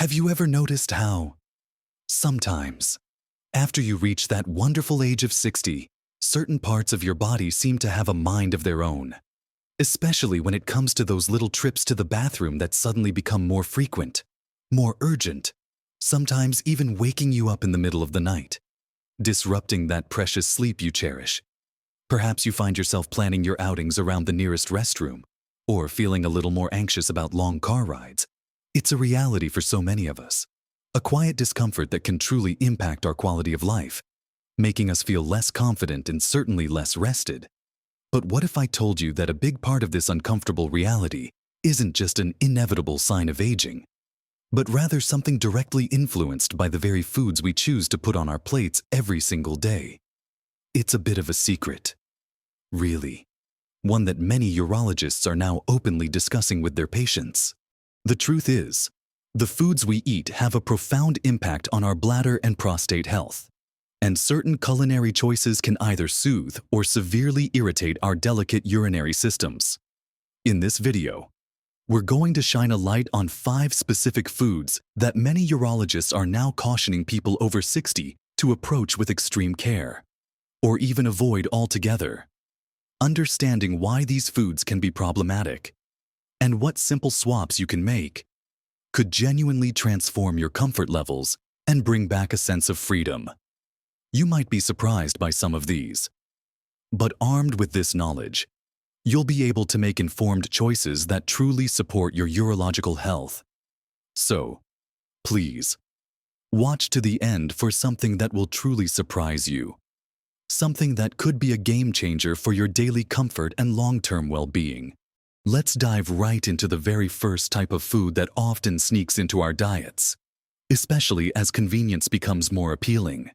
Have you ever noticed how, sometimes, after you reach that wonderful age of 60, certain parts of your body seem to have a mind of their own? Especially when it comes to those little trips to the bathroom that suddenly become more frequent, more urgent, sometimes even waking you up in the middle of the night, disrupting that precious sleep you cherish. Perhaps you find yourself planning your outings around the nearest restroom, or feeling a little more anxious about long car rides. It's a reality for so many of us, a quiet discomfort that can truly impact our quality of life, making us feel less confident and certainly less rested. But what if I told you that a big part of this uncomfortable reality isn't just an inevitable sign of aging, but rather something directly influenced by the very foods we choose to put on our plates every single day? It's a bit of a secret, really, one that many urologists are now openly discussing with their patients. The truth is, the foods we eat have a profound impact on our bladder and prostate health, and certain culinary choices can either soothe or severely irritate our delicate urinary systems. In this video, we're going to shine a light on 5 specific foods that many urologists are now cautioning people over 60 to approach with extreme care, or even avoid altogether. Understanding why these foods can be problematic, and what simple swaps you can make, could genuinely transform your comfort levels and bring back a sense of freedom. You might be surprised by some of these, but armed with this knowledge, you'll be able to make informed choices that truly support your urological health. So, please, watch to the end for something that will truly surprise you. Something that could be a game changer for your daily comfort and long-term well-being. Let's dive right into the very first type of food that often sneaks into our diets, especially as convenience becomes more appealing.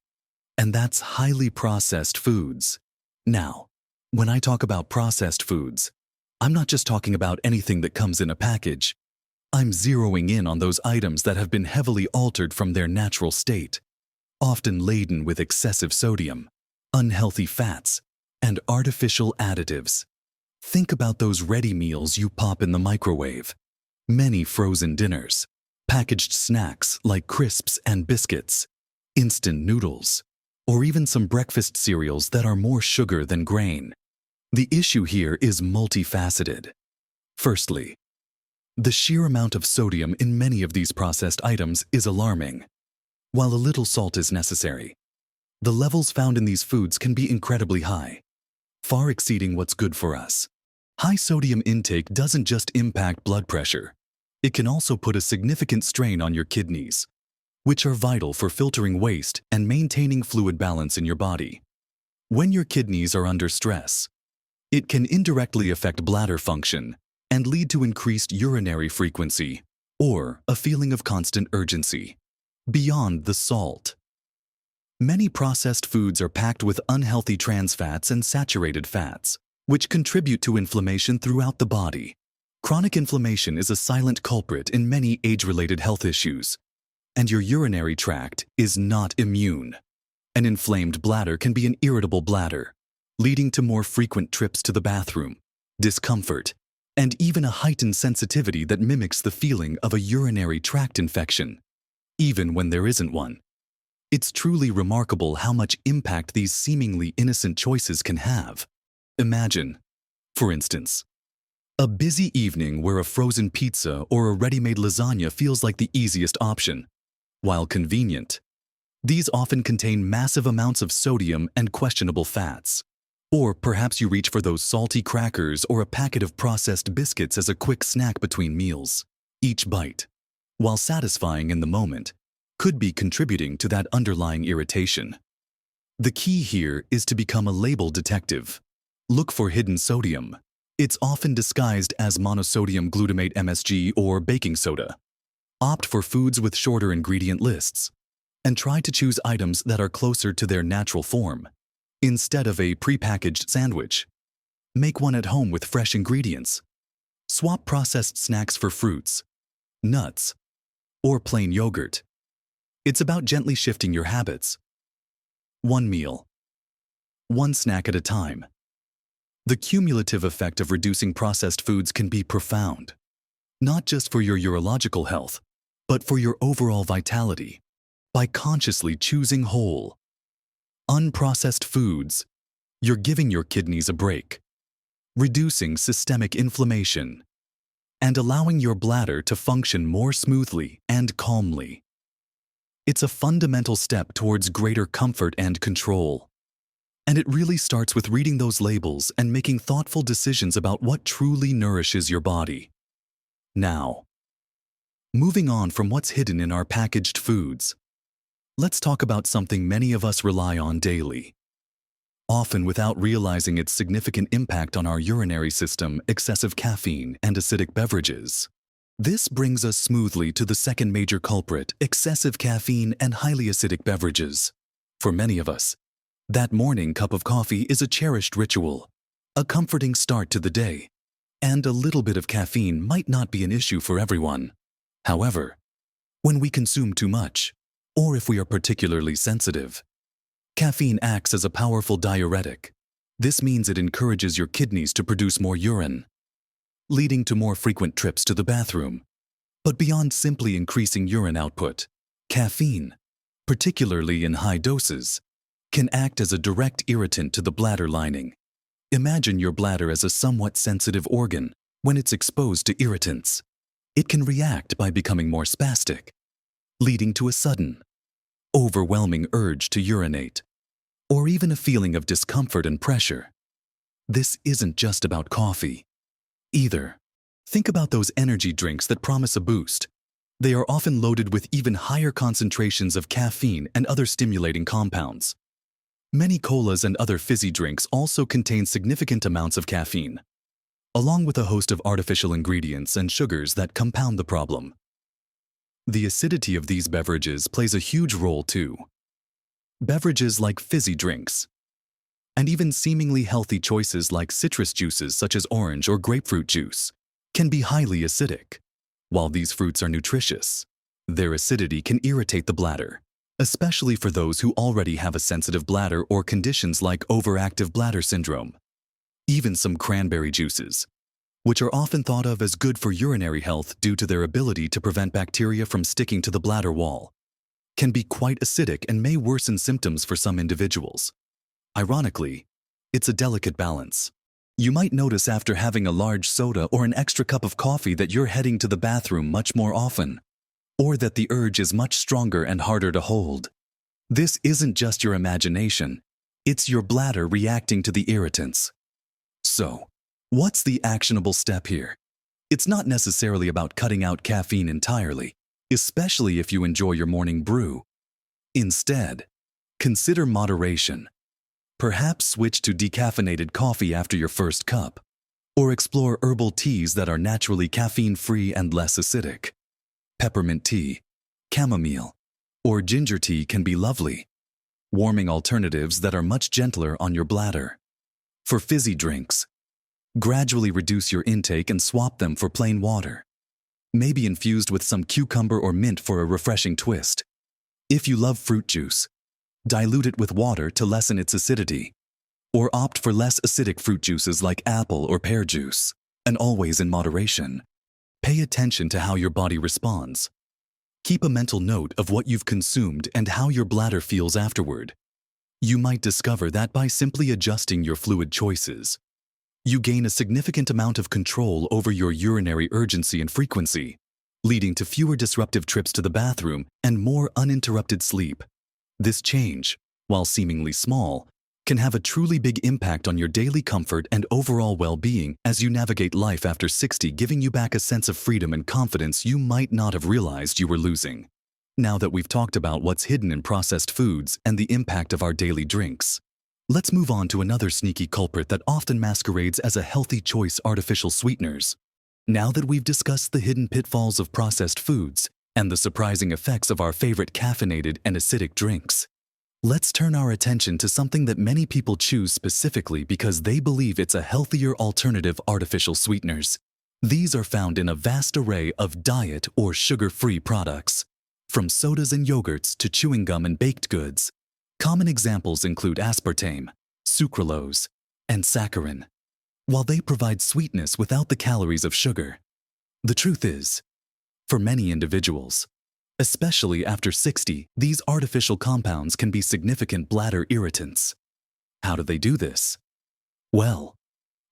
And that's highly processed foods. Now, when I talk about processed foods, I'm not just talking about anything that comes in a package. I'm zeroing in on those items that have been heavily altered from their natural state, often laden with excessive sodium, unhealthy fats, and artificial additives. Think about those ready meals you pop in the microwave, many frozen dinners, packaged snacks like crisps and biscuits, instant noodles, or even some breakfast cereals that are more sugar than grain. The issue here is multifaceted. Firstly, the sheer amount of sodium in many of these processed items is alarming. While a little salt is necessary, the levels found in these foods can be incredibly high, far exceeding what's good for us. High sodium intake doesn't just impact blood pressure. It can also put a significant strain on your kidneys, which are vital for filtering waste and maintaining fluid balance in your body. When your kidneys are under stress, it can indirectly affect bladder function and lead to increased urinary frequency or a feeling of constant urgency. Beyond the salt, many processed foods are packed with unhealthy trans fats and saturated fats, which contribute to inflammation throughout the body. Chronic inflammation is a silent culprit in many age-related health issues, and your urinary tract is not immune. An inflamed bladder can be an irritable bladder, leading to more frequent trips to the bathroom, discomfort, and even a heightened sensitivity that mimics the feeling of a urinary tract infection, even when there isn't one. It's truly remarkable how much impact these seemingly innocent choices can have. Imagine, for instance, a busy evening where a frozen pizza or a ready-made lasagna feels like the easiest option. While convenient, these often contain massive amounts of sodium and questionable fats. Or perhaps you reach for those salty crackers or a packet of processed biscuits as a quick snack between meals. Each bite, while satisfying in the moment, could be contributing to that underlying irritation. The key here is to become a label detective. Look for hidden sodium. It's often disguised as monosodium glutamate MSG or baking soda. Opt for foods with shorter ingredient lists, and try to choose items that are closer to their natural form. Instead of a prepackaged sandwich, make one at home with fresh ingredients. Swap processed snacks for fruits, nuts, or plain yogurt. It's about gently shifting your habits. One meal, one snack at a time. The cumulative effect of reducing processed foods can be profound, not just for your urological health, but for your overall vitality by consciously choosing whole, unprocessed foods. You're giving your kidneys a break, reducing systemic inflammation, and allowing your bladder to function more smoothly and calmly. It's a fundamental step towards greater comfort and control. And it really starts with reading those labels and making thoughtful decisions about what truly nourishes your body. Now, moving on from what's hidden in our packaged foods, let's talk about something many of us rely on daily, often without realizing its significant impact on our urinary system: excessive caffeine and acidic beverages. This brings us smoothly to the second major culprit: excessive caffeine and highly acidic beverages. For many of us, that morning cup of coffee is a cherished ritual, a comforting start to the day, and a little bit of caffeine might not be an issue for everyone. However, when we consume too much, or if we are particularly sensitive, caffeine acts as a powerful diuretic. This means it encourages your kidneys to produce more urine, leading to more frequent trips to the bathroom. But beyond simply increasing urine output, caffeine, particularly in high doses, can act as a direct irritant to the bladder lining. Imagine your bladder as a somewhat sensitive organ. When it's exposed to irritants, it can react by becoming more spastic, leading to a sudden, overwhelming urge to urinate, or even a feeling of discomfort and pressure. This isn't just about coffee either. Think about those energy drinks that promise a boost. They are often loaded with even higher concentrations of caffeine and other stimulating compounds. Many colas and other fizzy drinks also contain significant amounts of caffeine, along with a host of artificial ingredients and sugars that compound the problem. The acidity of these beverages plays a huge role too. Beverages like fizzy drinks, and even seemingly healthy choices like citrus juices such as orange or grapefruit juice, can be highly acidic. While these fruits are nutritious, their acidity can irritate the bladder, especially for those who already have a sensitive bladder or conditions like overactive bladder syndrome. Even some cranberry juices, which are often thought of as good for urinary health due to their ability to prevent bacteria from sticking to the bladder wall, can be quite acidic and may worsen symptoms for some individuals. Ironically, it's a delicate balance. You might notice after having a large soda or an extra cup of coffee that you're heading to the bathroom much more often, or that the urge is much stronger and harder to hold. This isn't just your imagination, it's your bladder reacting to the irritants. So, what's the actionable step here? It's not necessarily about cutting out caffeine entirely, especially if you enjoy your morning brew. Instead, consider moderation. Perhaps switch to decaffeinated coffee after your first cup, or explore herbal teas that are naturally caffeine-free and less acidic. Peppermint tea, chamomile, or ginger tea can be lovely, warming alternatives that are much gentler on your bladder. For fizzy drinks, gradually reduce your intake and swap them for plain water, maybe infused with some cucumber or mint for a refreshing twist. If you love fruit juice, dilute it with water to lessen its acidity, or opt for less acidic fruit juices like apple or pear juice, and always in moderation. Pay attention to how your body responds. Keep a mental note of what you've consumed and how your bladder feels afterward. You might discover that by simply adjusting your fluid choices, you gain a significant amount of control over your urinary urgency and frequency, leading to fewer disruptive trips to the bathroom and more uninterrupted sleep. This change, while seemingly small, can have a truly big impact on your daily comfort and overall well-being as you navigate life after 60, giving you back a sense of freedom and confidence you might not have realized you were losing. Now that we've talked about what's hidden in processed foods and the impact of our daily drinks, let's move on to another sneaky culprit that often masquerades as a healthy choice: artificial sweeteners. Now that we've discussed the hidden pitfalls of processed foods and the surprising effects of our favorite caffeinated and acidic drinks, let's turn our attention to something that many people choose specifically because they believe it's a healthier alternative: artificial sweeteners. These are found in a vast array of diet or sugar-free products, from sodas and yogurts to chewing gum and baked goods. Common examples include aspartame, sucralose, and saccharin. While they provide sweetness without the calories of sugar, the truth is, for many individuals, Especially after 60, these artificial compounds can be significant bladder irritants. How do they do this? Well,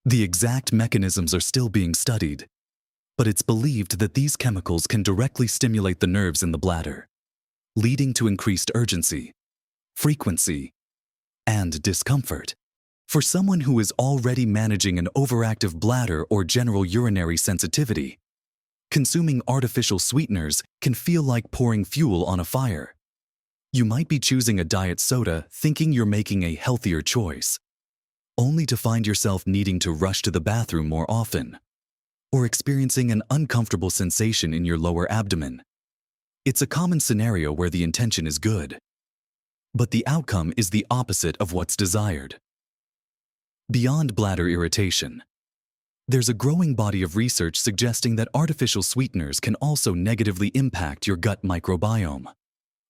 the exact mechanisms are still being studied, but it's believed that these chemicals can directly stimulate the nerves in the bladder, leading to increased urgency, frequency, and discomfort. For someone who is already managing an overactive bladder or general urinary sensitivity, consuming artificial sweeteners can feel like pouring fuel on a fire. You might be choosing a diet soda thinking you're making a healthier choice, only to find yourself needing to rush to the bathroom more often, or experiencing an uncomfortable sensation in your lower abdomen. It's a common scenario where the intention is good, but the outcome is the opposite of what's desired. Beyond bladder irritation, there's a growing body of research suggesting that artificial sweeteners can also negatively impact your gut microbiome,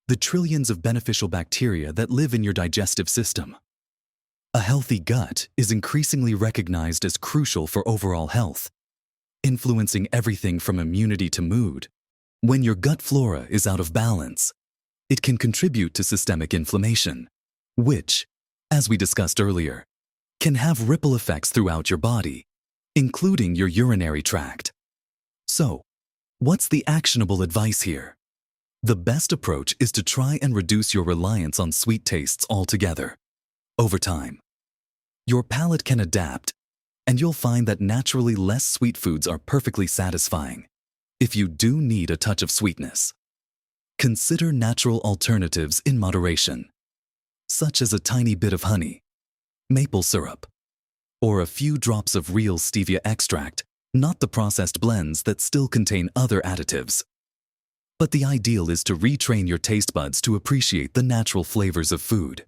the trillions of beneficial bacteria that live in your digestive system. A healthy gut is increasingly recognized as crucial for overall health, influencing everything from immunity to mood. When your gut flora is out of balance, it can contribute to systemic inflammation, which, as we discussed earlier, can have ripple effects throughout your body, including your urinary tract. So, what's the actionable advice here? The best approach is to try and reduce your reliance on sweet tastes altogether. Over time, your palate can adapt, and you'll find that naturally less sweet foods are perfectly satisfying. If you do need a touch of sweetness, consider natural alternatives in moderation, such as a tiny bit of honey, maple syrup, or a few drops of real stevia extract, not the processed blends that still contain other additives. But the ideal is to retrain your taste buds to appreciate the natural flavors of food.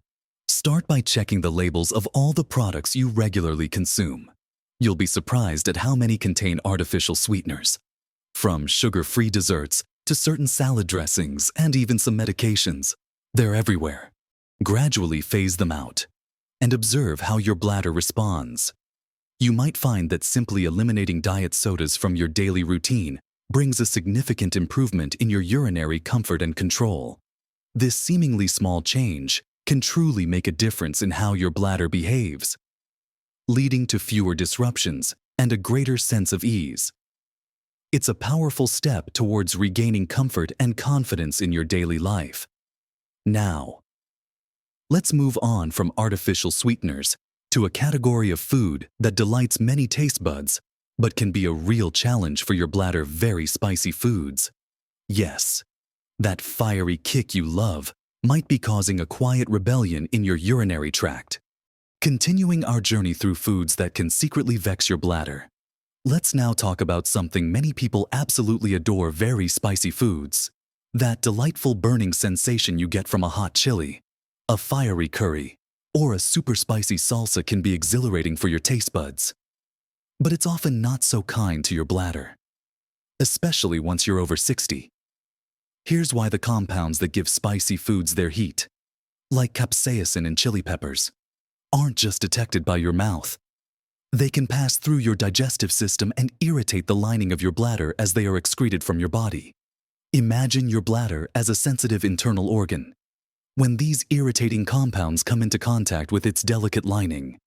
Start by checking the labels of all the products you regularly consume. You'll be surprised at how many contain artificial sweeteners, from sugar-free desserts to certain salad dressings and even some medications. They're everywhere. Gradually phase them out and observe how your bladder responds. You might find that simply eliminating diet sodas from your daily routine brings a significant improvement in your urinary comfort and control. This seemingly small change can truly make a difference in how your bladder behaves, leading to fewer disruptions and a greater sense of ease. It's a powerful step towards regaining comfort and confidence in your daily life. Now, let's move on from artificial sweeteners to a category of food that delights many taste buds, but can be a real challenge for your bladder: very spicy foods. Yes, that fiery kick you love might be causing a quiet rebellion in your urinary tract. Continuing our journey through foods that can secretly vex your bladder, let's now talk about something many people absolutely adore: very spicy foods. That delightful burning sensation you get from a hot chili, a fiery curry, or a super spicy salsa can be exhilarating for your taste buds. But it's often not so kind to your bladder, especially once you're over 60. Here's why: the compounds that give spicy foods their heat, like capsaicin and chili peppers, aren't just detected by your mouth. They can pass through your digestive system and irritate the lining of your bladder as they are excreted from your body. Imagine your bladder as a sensitive internal organ. When these irritating compounds come into contact with its delicate lining,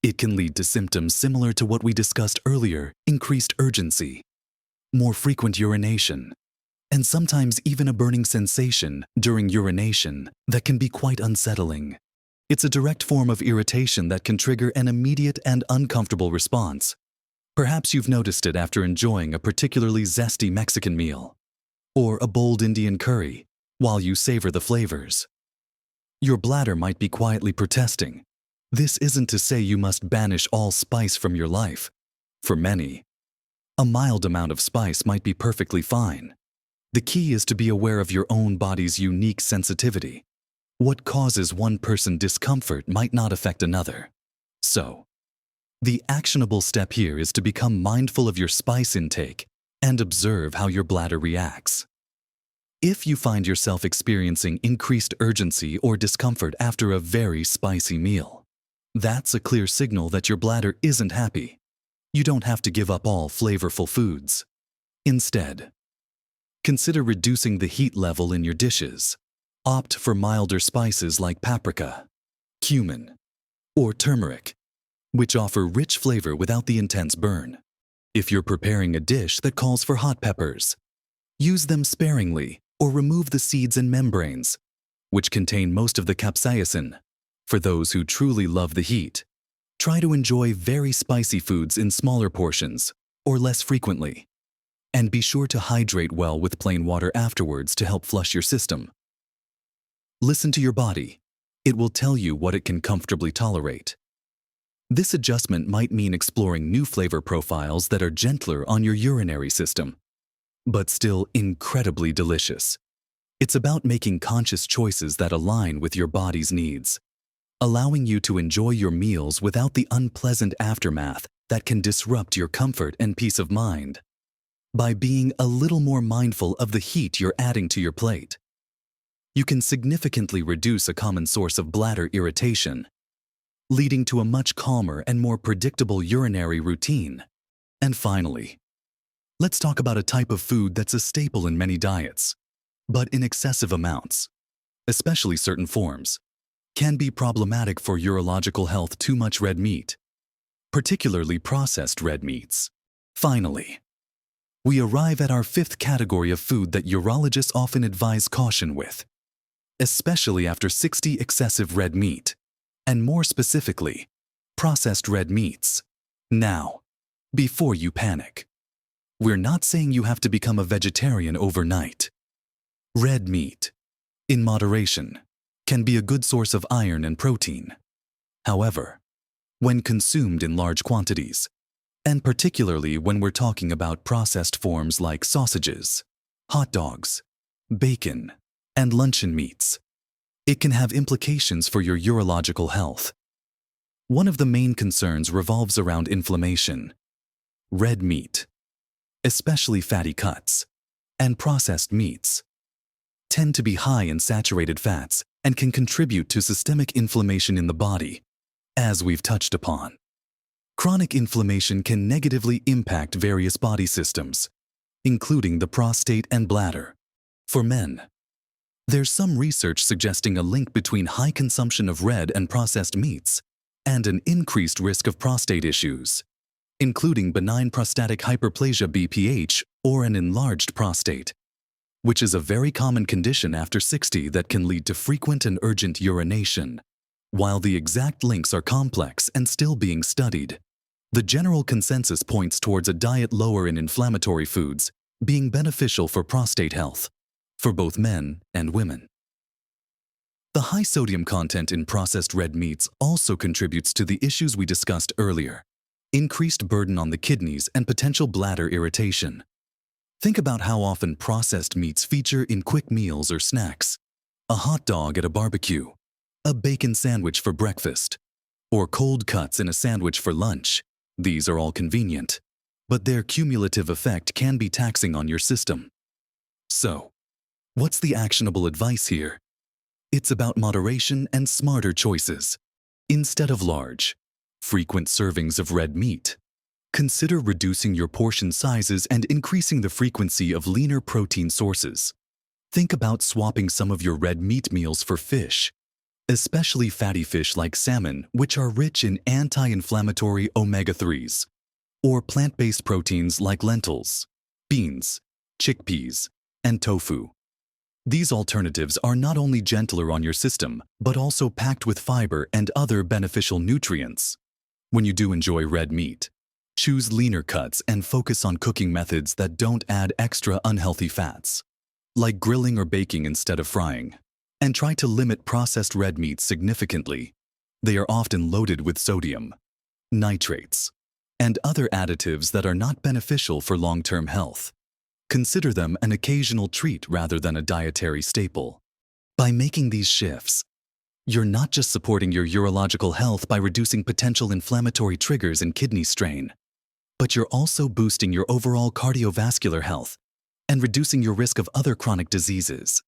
it can lead to symptoms similar to what we discussed earlier: increased urgency, more frequent urination, and sometimes even a burning sensation during urination that can be quite unsettling. It's a direct form of irritation that can trigger an immediate and uncomfortable response. Perhaps you've noticed it after enjoying a particularly zesty Mexican meal, or a bold Indian curry, while you savor the flavors. Your bladder might be quietly protesting. This isn't to say you must banish all spice from your life. For many, a mild amount of spice might be perfectly fine. The key is to be aware of your own body's unique sensitivity. What causes one person discomfort might not affect another. So, the actionable step here is to become mindful of your spice intake and observe how your bladder reacts. If you find yourself experiencing increased urgency or discomfort after a very spicy meal, that's a clear signal that your bladder isn't happy. You don't have to give up all flavorful foods. Instead, Consider reducing the heat level in your dishes. Opt for milder spices like paprika, cumin, or turmeric, which offer rich flavor without the intense burn. If you're preparing a dish that calls for hot peppers, use them sparingly or remove the seeds and membranes, which contain most of the capsaicin. For those who truly love the heat, try to enjoy very spicy foods in smaller portions or less frequently. And be sure to hydrate well with plain water afterwards to help flush your system. Listen to your body. It will tell you what it can comfortably tolerate. This adjustment might mean exploring new flavor profiles that are gentler on your urinary system, but still incredibly delicious. It's about making conscious choices that align with your body's needs, allowing you to enjoy your meals without the unpleasant aftermath that can disrupt your comfort and peace of mind. By being a little more mindful of the heat you're adding to your plate, you can significantly reduce a common source of bladder irritation, leading to a much calmer and more predictable urinary routine. And finally, let's talk about a type of food that's a staple in many diets, but in excessive amounts, especially certain forms, can be problematic for urological health: too much red meat, particularly processed red meats. Finally, we arrive at our fifth category of food that urologists often advise caution with, especially after 60 excessive red meat, and more specifically, processed red meats. Now, before you panic, we're not saying you have to become a vegetarian overnight. Red meat, in moderation, can be a good source of iron and protein. However, when consumed in large quantities, and particularly when we're talking about processed forms like sausages, hot dogs, bacon, and luncheon meats, it can have implications for your urological health. One of the main concerns revolves around inflammation. Red meat, especially fatty cuts, and processed meats, tend to be high in saturated fats and can contribute to systemic inflammation in the body, as we've touched upon. Chronic inflammation can negatively impact various body systems, including the prostate and bladder. For men, there's some research suggesting a link between high consumption of red and processed meats and an increased risk of prostate issues, including benign prostatic hyperplasia (BPH) or an enlarged prostate, which is a very common condition after 60 that can lead to frequent and urgent urination. While the exact links are complex and still being studied, the general consensus points towards a diet lower in inflammatory foods being beneficial for prostate health, for both men and women. The high sodium content in processed red meats also contributes to the issues we discussed earlier: increased burden on the kidneys and potential bladder irritation. Think about how often processed meats feature in quick meals or snacks: a hot dog at a barbecue, a bacon sandwich for breakfast, or cold cuts in a sandwich for lunch. These are all convenient, but their cumulative effect can be taxing on your system. So, what's the actionable advice here? It's about moderation and smarter choices. Instead of large, frequent servings of red meat, consider reducing your portion sizes and increasing the frequency of leaner protein sources. Think about swapping some of your red meat meals for fish, especially fatty fish like salmon, which are rich in anti-inflammatory omega-3s, or plant-based proteins like lentils, beans, chickpeas, and tofu. These alternatives are not only gentler on your system, but also packed with fiber and other beneficial nutrients. When you do enjoy red meat, choose leaner cuts and focus on cooking methods that don't add extra unhealthy fats, like grilling or baking instead of frying. And try to limit processed red meats significantly. They are often loaded with sodium, nitrates, and other additives that are not beneficial for long-term health. Consider them an occasional treat rather than a dietary staple. By making these shifts, you're not just supporting your urological health by reducing potential inflammatory triggers and kidney strain, but you're also boosting your overall cardiovascular health and reducing your risk of other chronic diseases.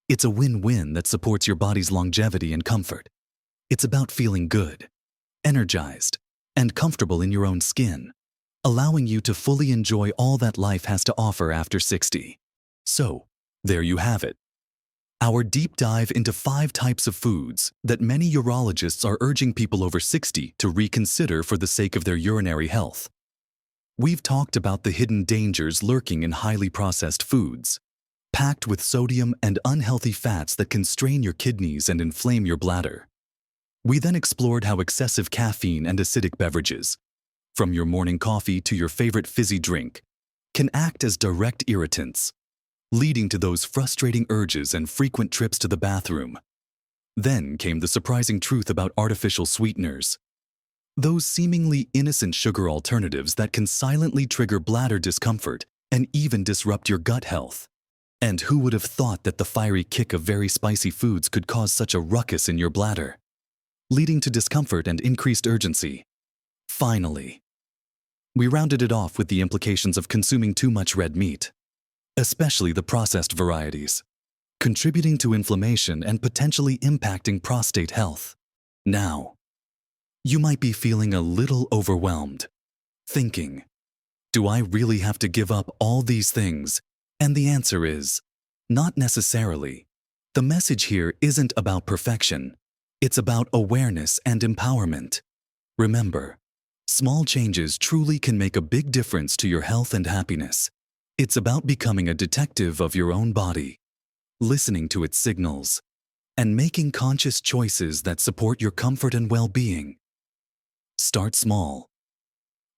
It's a win-win that supports your body's longevity and comfort. It's about feeling good, energized, and comfortable in your own skin, allowing you to fully enjoy all that life has to offer after 60. So, there you have it. Our deep dive into 5 types of foods that many urologists are urging people over 60 to reconsider for the sake of their urinary health. We've talked about the hidden dangers lurking in highly processed foods, packed with sodium and unhealthy fats that can strain your kidneys and inflame your bladder. We then explored how excessive caffeine and acidic beverages, from your morning coffee to your favorite fizzy drink, can act as direct irritants, leading to those frustrating urges and frequent trips to the bathroom. Then came the surprising truth about artificial sweeteners, those seemingly innocent sugar alternatives that can silently trigger bladder discomfort and even disrupt your gut health. And who would have thought that the fiery kick of very spicy foods could cause such a ruckus in your bladder, leading to discomfort and increased urgency? Finally, we rounded it off with the implications of consuming too much red meat, especially the processed varieties, contributing to inflammation and potentially impacting prostate health. Now, you might be feeling a little overwhelmed, thinking, do I really have to give up all these things? And the answer is, not necessarily. The message here isn't about perfection. It's about awareness and empowerment. Remember, small changes truly can make a big difference to your health and happiness. It's about becoming a detective of your own body, listening to its signals, and making conscious choices that support your comfort and well-being. Start small.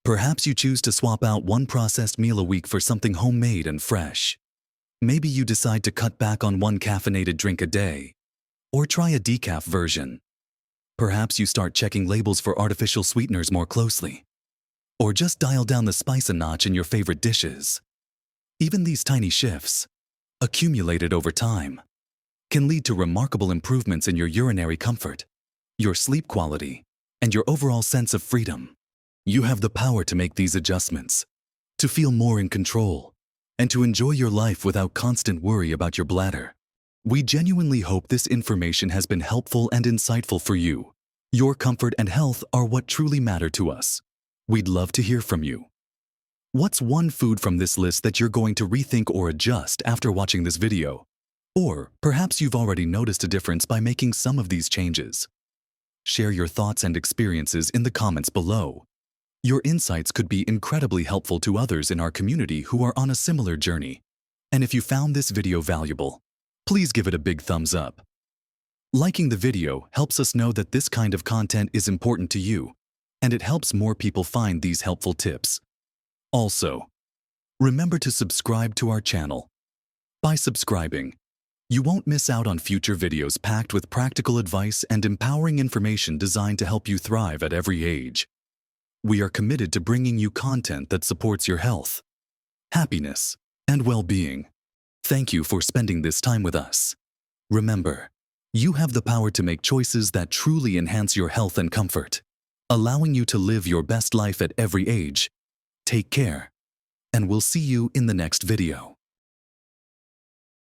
Perhaps you choose to swap out one processed meal a week for something homemade and fresh. Maybe you decide to cut back on one caffeinated drink a day, or try a decaf version. Perhaps you start checking labels for artificial sweeteners more closely, or just dial down the spice a notch in your favorite dishes. Even these tiny shifts, accumulated over time, can lead to remarkable improvements in your urinary comfort, your sleep quality, and your overall sense of freedom. You have the power to make these adjustments, to feel more in control, and to enjoy your life without constant worry about your bladder. We genuinely hope this information has been helpful and insightful for you. Your comfort and health are what truly matter to us. We'd love to hear from you. What's one food from this list that you're going to rethink or adjust after watching this video? Or perhaps you've already noticed a difference by making some of these changes. Share your thoughts and experiences in the comments below. Your insights could be incredibly helpful to others in our community who are on a similar journey. And if you found this video valuable, please give it a big thumbs up. Liking the video helps us know that this kind of content is important to you, and it helps more people find these helpful tips. Also, remember to subscribe to our channel. By subscribing, you won't miss out on future videos packed with practical advice and empowering information designed to help you thrive at every age. We are committed to bringing you content that supports your health, happiness, and well-being. Thank you for spending this time with us. Remember, you have the power to make choices that truly enhance your health and comfort, allowing you to live your best life at every age. Take care, and we'll see you in the next video.